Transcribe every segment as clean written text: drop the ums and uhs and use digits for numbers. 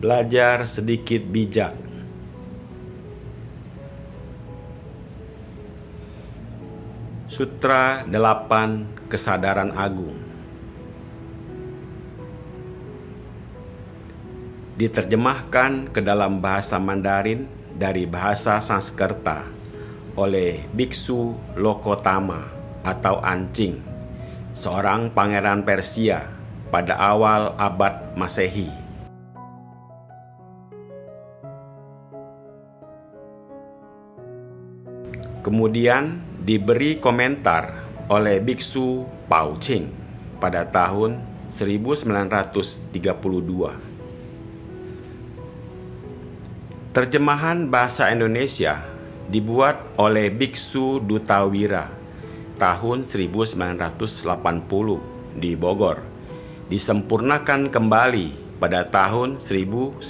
Belajar sedikit bijak. Sutra 8 Kesadaran Agung. Diterjemahkan ke dalam bahasa Mandarin dari bahasa Sanskerta oleh Biksu Lokotama atau Ancing, seorang pangeran Persia pada awal abad Masehi. Kemudian diberi komentar oleh Biksu Pao Ching pada tahun 1932. Terjemahan bahasa Indonesia dibuat oleh Biksu Dutawira tahun 1980 di Bogor, disempurnakan kembali pada tahun 1981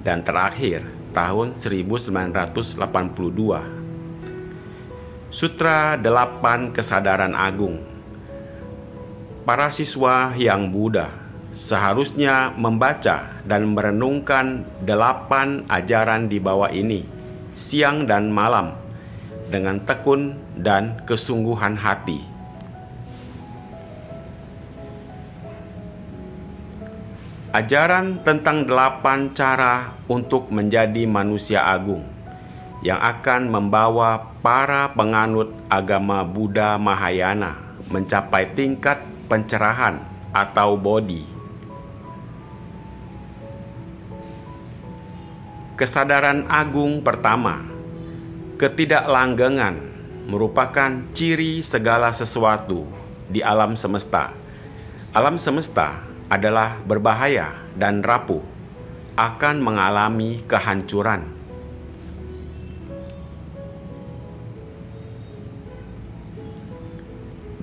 dan terakhir tahun 1982. Sutra 8 Kesadaran Agung. Para siswa yang Buddha seharusnya membaca dan merenungkan 8 ajaran di bawah ini siang dan malam dengan tekun dan kesungguhan hati. Ajaran tentang 8 cara untuk menjadi manusia agung yang akan membawa para penganut agama Buddha Mahayana mencapai tingkat pencerahan atau bodhi. Kesadaran agung pertama, ketidaklanggengan, merupakan ciri segala sesuatu di alam semesta. Alam semesta adalah berbahaya dan rapuh, akan mengalami kehancuran.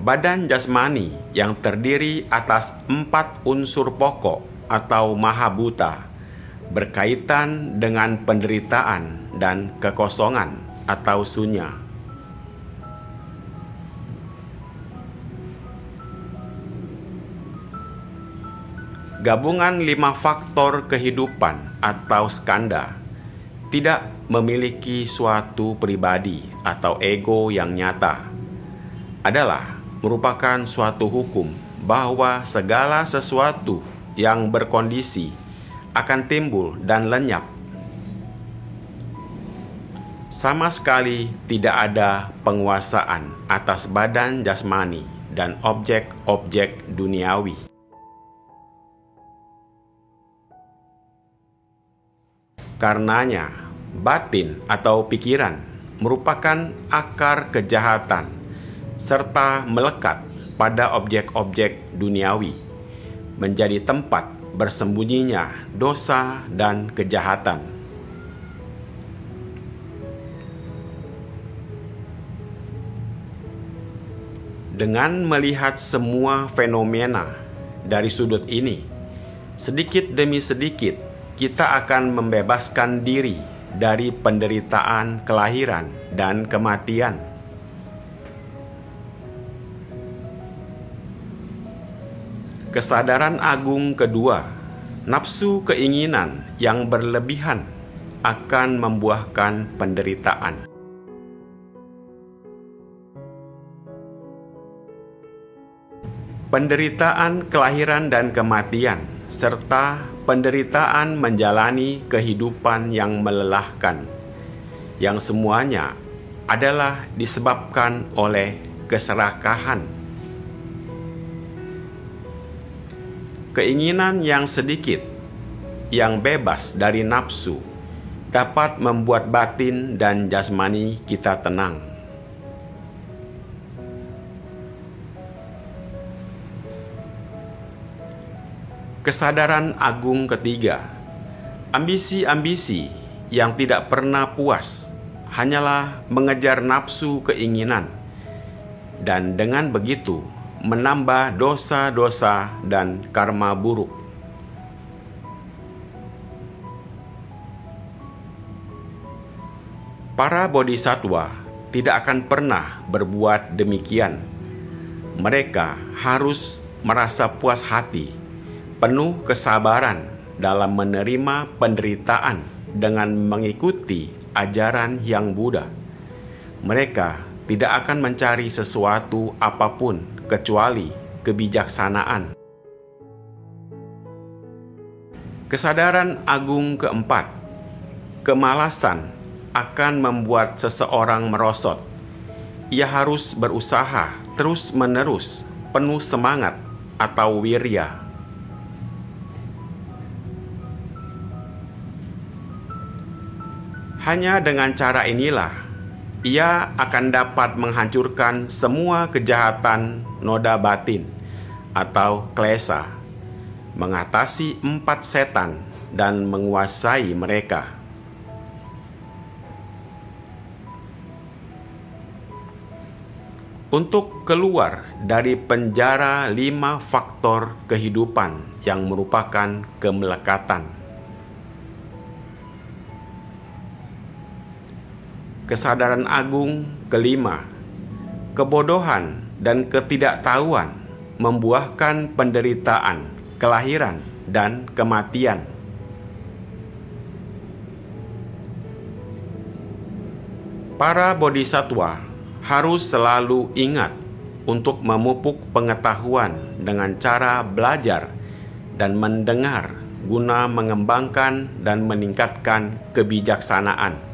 Badan jasmani yang terdiri atas 4 unsur pokok atau mahabhuta berkaitan dengan penderitaan dan kekosongan atau sunya. Gabungan 5 faktor kehidupan atau skanda tidak memiliki suatu pribadi atau ego yang nyata, adalah merupakan suatu hukum bahwa segala sesuatu yang berkondisi akan timbul dan lenyap. Sama sekali tidak ada penguasaan atas badan jasmani dan objek-objek duniawi. Karenanya, batin atau pikiran merupakan akar kejahatan serta melekat pada objek-objek duniawi, menjadi tempat bersembunyinya dosa dan kejahatan. Dengan melihat semua fenomena dari sudut ini, sedikit demi sedikit kita akan membebaskan diri dari penderitaan kelahiran dan kematian. Kesadaran agung kedua, nafsu keinginan yang berlebihan akan membuahkan penderitaan. Penderitaan kelahiran dan kematian, serta penderitaan menjalani kehidupan yang melelahkan, yang semuanya adalah disebabkan oleh keserakahan. Keinginan yang sedikit, yang bebas dari nafsu, dapat membuat batin dan jasmani kita tenang. Kesadaran agung ketiga, ambisi-ambisi yang tidak pernah puas hanyalah mengejar nafsu keinginan, dan dengan begitu menambah dosa-dosa dan karma buruk. Para bodhisattva tidak akan pernah berbuat demikian. Mereka harus merasa puas hati penuh kesabaran dalam menerima penderitaan dengan mengikuti ajaran yang Buddha. Mereka tidak akan mencari sesuatu apapun kecuali kebijaksanaan. Kesadaran agung keempat, kemalasan akan membuat seseorang merosot. Ia harus berusaha terus-menerus, penuh semangat atau wirya. Hanya dengan cara inilah, ia akan dapat menghancurkan semua kejahatan noda batin atau klesa, mengatasi 4 setan dan menguasai mereka. Untuk keluar dari penjara 5 faktor kehidupan yang merupakan kemelekatan. Kesadaran agung kelima, kebodohan dan ketidaktahuan membuahkan penderitaan, kelahiran, dan kematian. Para bodhisattva harus selalu ingat untuk memupuk pengetahuan dengan cara belajar dan mendengar guna mengembangkan dan meningkatkan kebijaksanaan.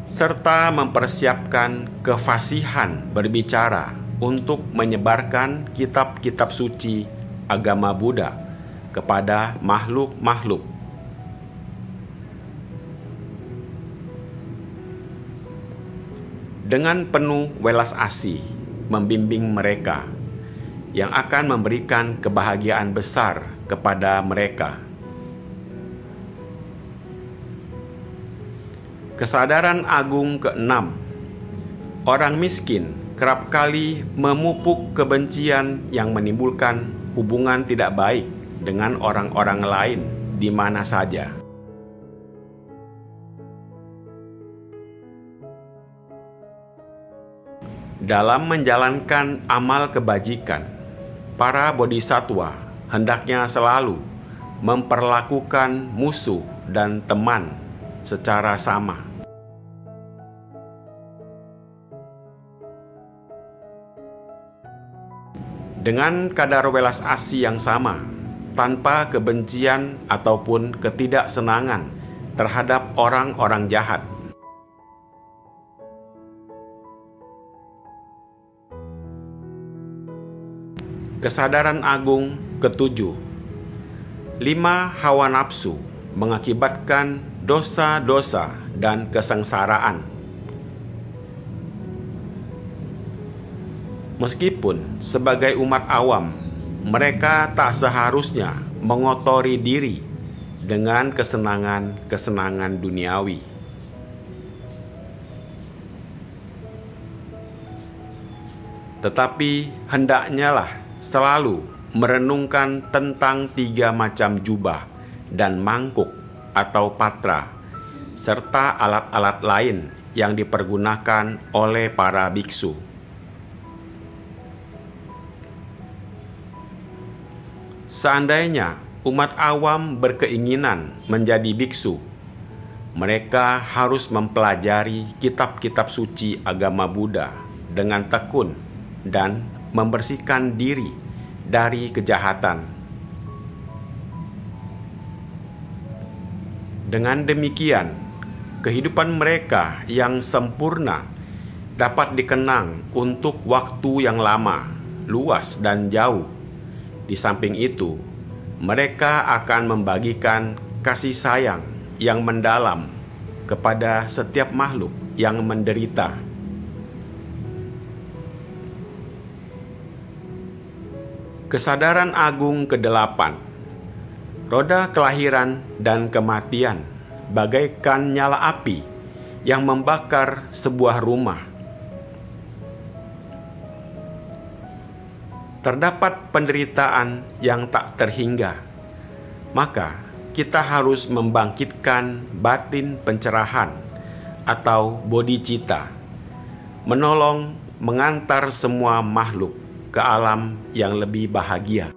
Serta mempersiapkan kefasihan berbicara untuk menyebarkan kitab-kitab suci agama Buddha kepada makhluk-makhluk. Dengan penuh welas asih membimbing mereka yang akan memberikan kebahagiaan besar kepada mereka. Kesadaran agung keenam, orang miskin kerap kali memupuk kebencian yang menimbulkan hubungan tidak baik dengan orang-orang lain di mana saja. Dalam menjalankan amal kebajikan, para bodhisattva hendaknya selalu memperlakukan musuh dan teman secara sama. Dengan kadar welas asih yang sama, tanpa kebencian ataupun ketidaksenangan terhadap orang-orang jahat. Kesadaran agung ketujuh, 5 hawa nafsu mengakibatkan dosa-dosa dan kesengsaraan. Meskipun sebagai umat awam, mereka tak seharusnya mengotori diri dengan kesenangan-kesenangan duniawi. Tetapi hendaknya lah selalu merenungkan tentang 3 macam jubah dan mangkuk atau patra, serta alat-alat lain yang dipergunakan oleh para biksu. Seandainya umat awam berkeinginan menjadi biksu, mereka harus mempelajari kitab-kitab suci agama Buddha dengan tekun dan membersihkan diri dari kejahatan. Dengan demikian, kehidupan mereka yang sempurna dapat dikenang untuk waktu yang lama, luas dan jauh. Di samping itu, mereka akan membagikan kasih sayang yang mendalam kepada setiap makhluk yang menderita. Kesadaran agung ke-8, roda kelahiran dan kematian bagaikan nyala api yang membakar sebuah rumah. Terdapat penderitaan yang tak terhingga, maka kita harus membangkitkan batin pencerahan atau bodhicitta, menolong mengantar semua makhluk ke alam yang lebih bahagia.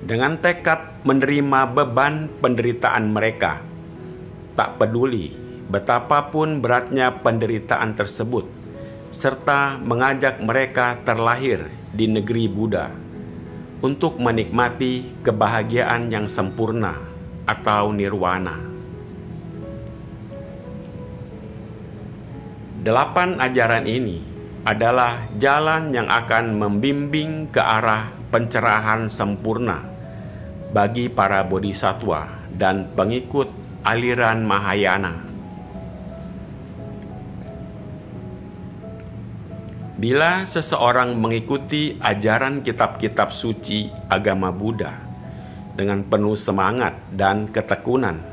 Dengan tekad menerima beban penderitaan mereka, tak peduli betapapun beratnya penderitaan tersebut, serta mengajak mereka terlahir di negeri Buddha untuk menikmati kebahagiaan yang sempurna atau nirwana. 8 ajaran ini adalah jalan yang akan membimbing ke arah pencerahan sempurna bagi para bodhisattva dan pengikut aliran Mahayana. Bila seseorang mengikuti ajaran kitab-kitab suci agama Buddha dengan penuh semangat dan ketekunan,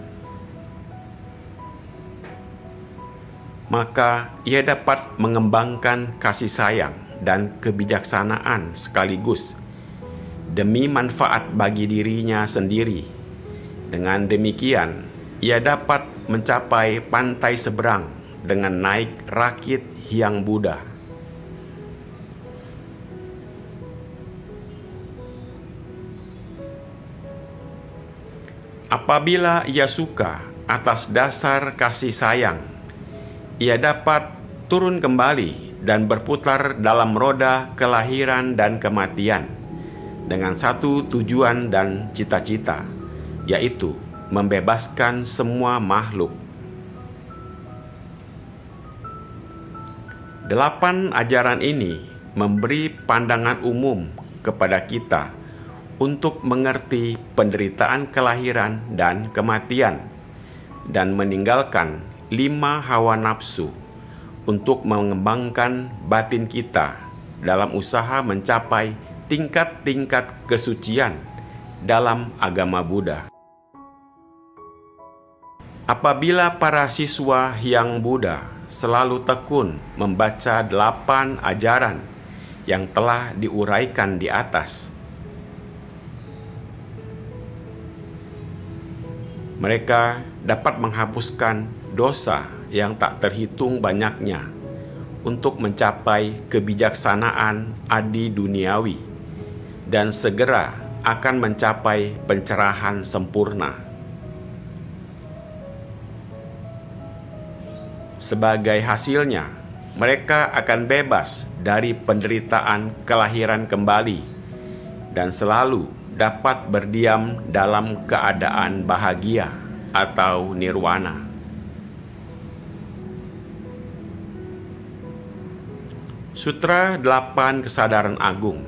maka ia dapat mengembangkan kasih sayang dan kebijaksanaan sekaligus demi manfaat bagi dirinya sendiri. Dengan demikian, ia dapat mencapai pantai seberang dengan naik rakit Hyang Buddha. Apabila ia suka atas dasar kasih sayang, ia dapat turun kembali dan berputar dalam roda kelahiran dan kematian dengan satu tujuan dan cita-cita, yaitu membebaskan semua makhluk. 8 ajaran ini memberi pandangan umum kepada kita untuk mengerti penderitaan kelahiran dan kematian dan meninggalkan 5 hawa nafsu untuk mengembangkan batin kita dalam usaha mencapai tingkat-tingkat kesucian dalam agama Buddha. Apabila para siswa Hyang Buddha selalu tekun membaca 8 ajaran yang telah diuraikan di atas, mereka dapat menghapuskan dosa yang tak terhitung banyaknya untuk mencapai kebijaksanaan adi duniawi dan segera akan mencapai pencerahan sempurna. Sebagai hasilnya, mereka akan bebas dari penderitaan kelahiran kembali dan selalu dapat berdiam dalam keadaan bahagia atau nirwana. Sutra 8 Kesadaran Agung.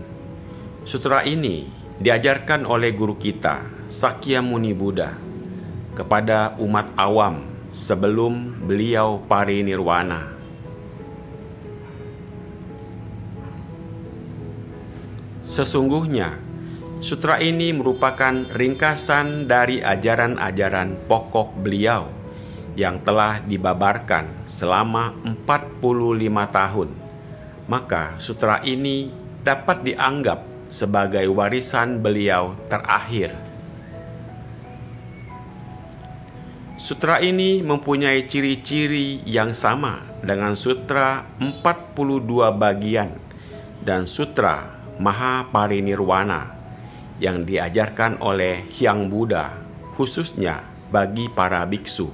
Sutra ini diajarkan oleh guru kita, Sakyamuni Buddha, kepada umat awam sebelum beliau parinirwana. Sesungguhnya, sutra ini merupakan ringkasan dari ajaran-ajaran pokok beliau yang telah dibabarkan selama 45 tahun. Maka sutra ini dapat dianggap sebagai warisan beliau terakhir. Sutra ini mempunyai ciri-ciri yang sama dengan sutra 42 bagian dan sutra Mahaparinirwana yang diajarkan oleh Hyang Buddha khususnya bagi para biksu.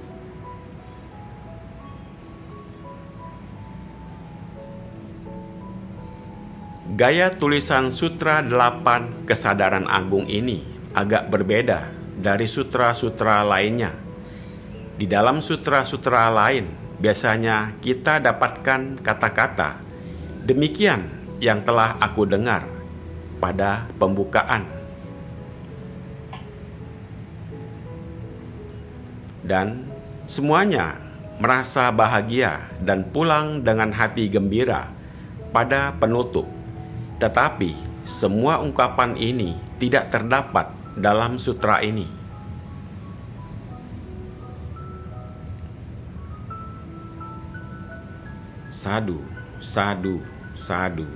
Gaya tulisan Sutra 8 Kesadaran Agung ini agak berbeda dari sutra-sutra lainnya. Di dalam sutra-sutra lain, biasanya kita dapatkan kata-kata, "Demikian yang telah aku dengar," pada pembukaan. Dan semuanya merasa bahagia dan pulang dengan hati gembira pada penutup. Tetapi semua ungkapan ini tidak terdapat dalam sutra ini. Sadu, sadu, sadu.